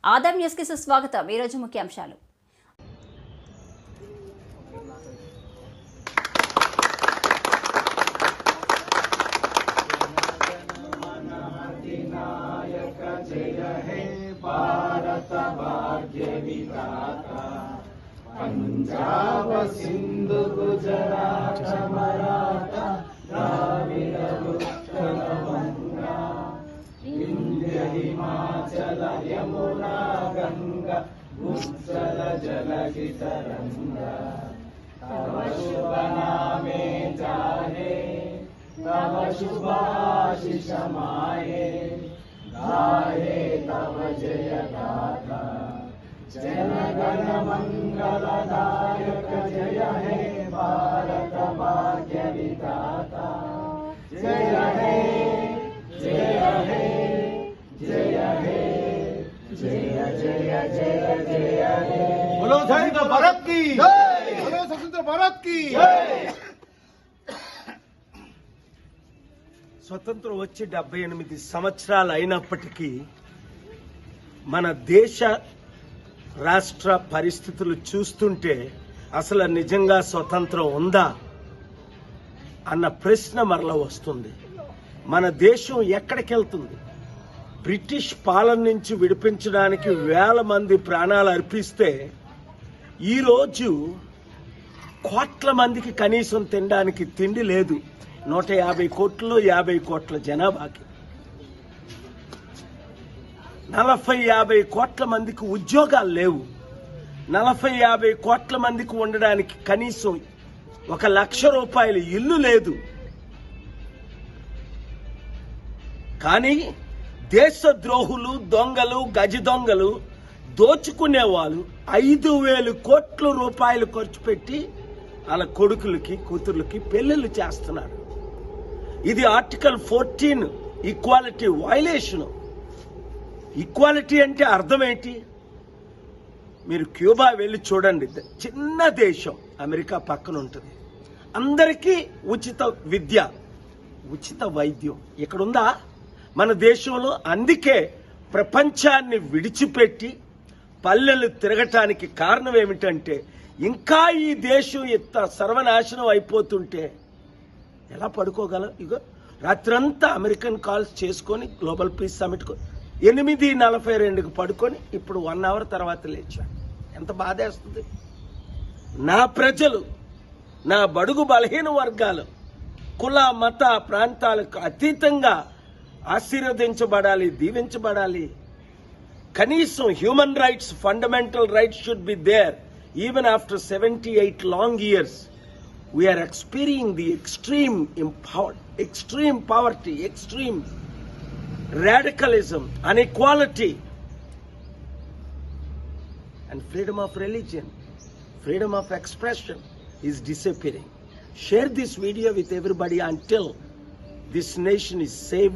Adam news కి సుస్వాగతం. ఈ రోజు ముఖ్యాంశాలు. पंजाब सिंधु गुजरात मराठा द्राविड उत्कल गंगा विंध्य हिमाचल यमुना गंगा उज्जल जलधि तरंगा तव शुभ नामे जाहे तव शुभाशिष माहे गाहे तव जय गाथा जन गण मंगलदायक जय हे भारत भाग्य विधाता जय हे जय हे जय हे जय जय जय जय हे बोलो स्वतंत्र भारत की जय। बोलो स्वतंत्र भारत की जय। స్వతంత్రం వచ్చి 78 సంవత్సరాలు అయినప్పటికీ మన దేశ రాష్ట్ర పరిస్థితులు చూస్తుంటే అసలు నిజంగా స్వతంత్రం ఉందా అన్న ప్రశ్న మరలా వస్తుంది. మన దేశం ఎక్కడికి వెళ్తుంది? బ్రిటిష్ పాలన నుంచి విడిపించడానికి వేల మంది ప్రాణాలు అర్పిస్తే ఈరోజు కోట్ల మందికి కనీసం తినడానికి తిండి లేదు. 150 కోట్లలో 50 కోట్ల జనాభాకి 40-50 కోట్ల మందికి ఉద్యోగాలు లేవు. 40-50 కోట్ల మందికి ఉండడానికి కనీసం 1 లక్ష రూపాయల ఇల్లు లేదు. కానీ దేశద్రోహులు, దొంగలు, గజ దొంగలు, దోచుకునే వాళ్ళు 5,000 కోట్ల రూపాయలు ఖర్చు పెట్టి వాళ్ళ కొడుకులకి, కూతుర్లకి పెళ్లిళ్ళు చేస్తున్నారు. ఇది ఆర్టికల్ 14 ఈక్వాలిటీ వైలేషన్. ఈక్వాలిటీ అంటే అర్థం ఏంటి? మీరు క్యూబా వెళ్ళి చూడండి. చిన్న దేశం, అమెరికా పక్కన ఉంటుంది. అందరికీ ఉచిత విద్య, ఉచిత వైద్యం. ఇక్కడ ఉందా మన దేశంలో? అందుకే ప్రపంచాన్ని విడిచిపెట్టి పల్లెలు తిరగటానికి కారణం ఏమిటంటే ఇంకా ఈ దేశం ఇంత సర్వనాశనం అయిపోతుంటే ఎలా పడుకోగలం? ఇగో రాత్రంతా అమెరికన్ కాల్స్ చేసుకొని గ్లోబల్ పీస్ సమిట్ 8:42కి పడుకొని ఇప్పుడు 1 అవర్ తర్వాత లేచాను. ఎంత బాధేస్తుంది. నా ప్రజలు, నా బడుగు బలహీన వర్గాలు, కుల మత ప్రాంతాలకు అతీతంగా ఆశీర్వదించబడాలి, దీవించబడాలి. కనీసం human rights, fundamental rights should be there. Even after 78 long years we are experiencing the extreme poverty, extreme radicalism, inequality, and freedom of religion, freedom of expression is disappearing. Share this video with everybody until this nation is saved.